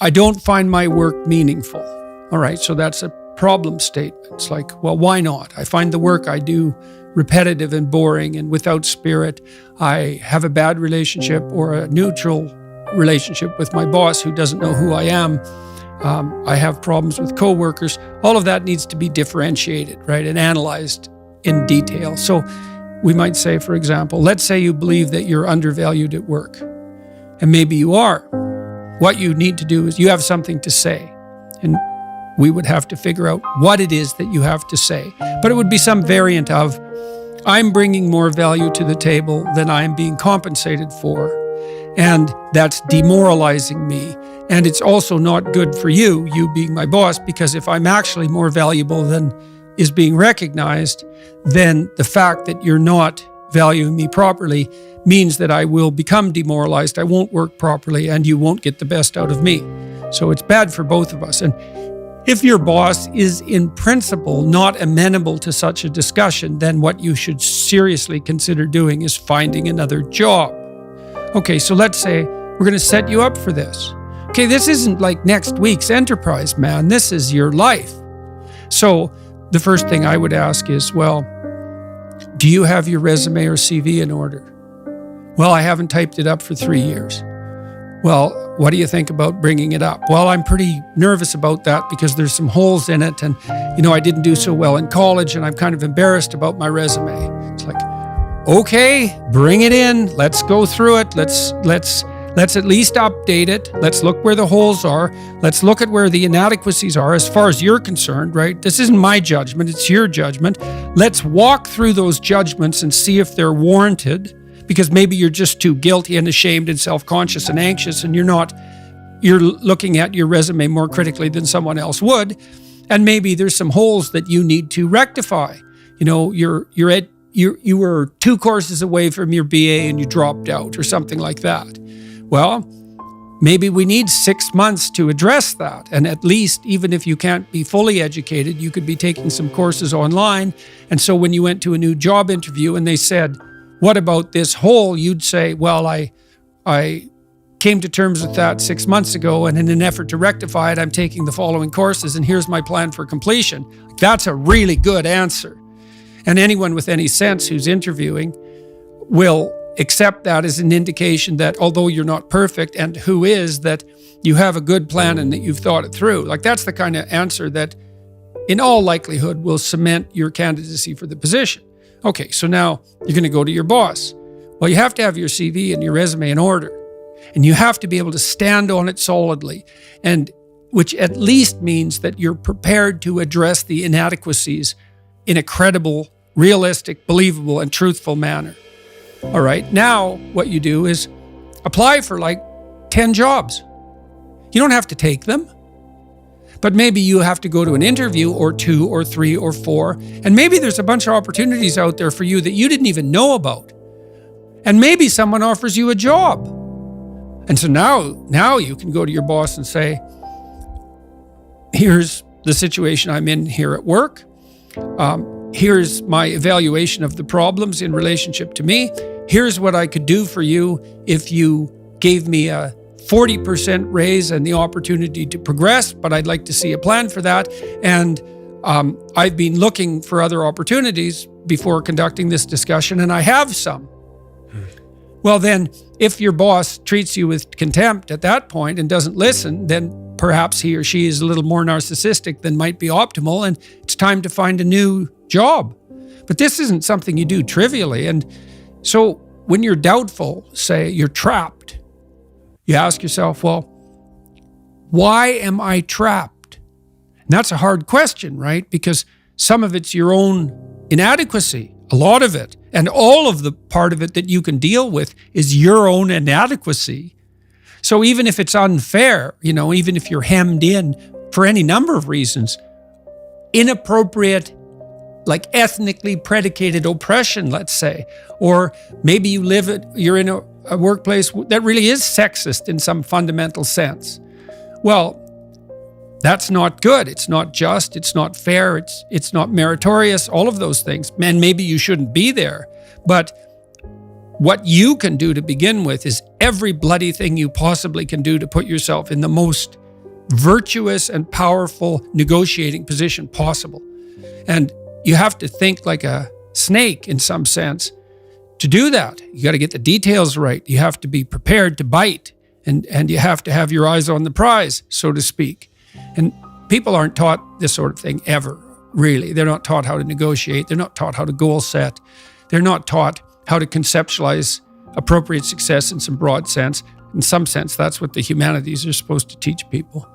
I don't find my work meaningful. All right, so that's a problem statement. It's like, well, why not? I find the work I do repetitive and boring and without spirit. I have a bad relationship or a neutral relationship with my boss who doesn't know who I am. I have problems with coworkers. All of that needs to be differentiated, right, and analyzed in detail. So we might say, for example, let's say you believe that you're undervalued at work, and maybe you are. What you need to do is you have something to say, and we would have to figure out what it is that you have to say. But it would be some variant of, I'm bringing more value to the table than I'm being compensated for, and that's demoralizing me. And it's also not good for you being my boss, because if I'm actually more valuable than is being recognized, then the fact that you're not valuing me properly means that I will become demoralized, I won't work properly, and you won't get the best out of me. So it's bad for both of us. And if your boss is in principle not amenable to such a discussion, then what you should seriously consider doing is finding another job. Okay, so let's say we're going to set you up for this. Okay, this isn't like next week's enterprise, man. This is your life. So the first thing I would ask is, well, do you have your resume or CV in order? Well, I haven't typed it up for 3 years. Well, what do you think about bringing it up? Well, I'm pretty nervous about that because there's some holes in it, and I didn't do so well in college, and I'm kind of embarrassed about my resume. It's like, okay, bring it in. Let's go through it. Let's at least update it. Let's look where the holes are. Let's look at where the inadequacies are as far as you're concerned, right? This isn't my judgment, it's your judgment. Let's walk through those judgments and see if they're warranted, because maybe you're just too guilty and ashamed and self-conscious and anxious, and you're looking at your resume more critically than someone else would. And maybe there's some holes that you need to rectify. You were 2 courses away from your BA and you dropped out or something like that. Well, maybe we need 6 months to address that. And at least, even if you can't be fully educated, you could be taking some courses online. And so when you went to a new job interview and they said, what about this hole? You'd say, well, I came to terms with that 6 months ago, and in an effort to rectify it, I'm taking the following courses, and here's my plan for completion. That's a really good answer. And anyone with any sense who's interviewing will accept that as an indication that although you're not perfect, and who is, that you have a good plan and that you've thought it through. Like, that's the kind of answer that in all likelihood will cement your candidacy for the position. Okay, so now you're going to go to your boss. Well, you have to have your CV and your resume in order, and you have to be able to stand on it solidly, and which at least means that you're prepared to address the inadequacies in a credible, realistic, believable, and truthful manner. All right, now what you do is apply for like 10 jobs. You don't have to take them, but maybe you have to go to an interview or 2 or 3 or 4, and maybe there's a bunch of opportunities out there for you that you didn't even know about. And maybe someone offers you a job. And so now you can go to your boss and say, here's the situation I'm in here at work. Here's my evaluation of the problems in relationship to me. Here's what I could do for you if you gave me a 40% raise and the opportunity to progress, but I'd like to see a plan for that. And I've been looking for other opportunities before conducting this discussion, and I have some. Well, then, if your boss treats you with contempt at that point and doesn't listen, then perhaps he or she is a little more narcissistic than might be optimal, and it's time to find a new job. But this isn't something you do trivially. And so when you're doubtful, say you're trapped, you ask yourself, well, why am I trapped? And that's a hard question, right? Because some of it's your own inadequacy, a lot of it, and all of the part of it that you can deal with is your own inadequacy. So even if it's unfair, even if you're hemmed in for any number of reasons, inappropriate, like ethnically predicated oppression, let's say, or maybe you're in a workplace that really is sexist in some fundamental sense. Well, that's not good. It's not just, it's not fair, it's not meritorious, all of those things. And maybe you shouldn't be there. But what you can do to begin with is every bloody thing you possibly can do to put yourself in the most virtuous and powerful negotiating position possible. And you have to think like a snake in some sense. To do that, you got to get the details right. You have to be prepared to bite, and you have to have your eyes on the prize, so to speak. And people aren't taught this sort of thing ever, really. They're not taught how to negotiate. They're not taught how to goal set. They're not taught how to conceptualize appropriate success in some broad sense. In some sense, that's what the humanities are supposed to teach people.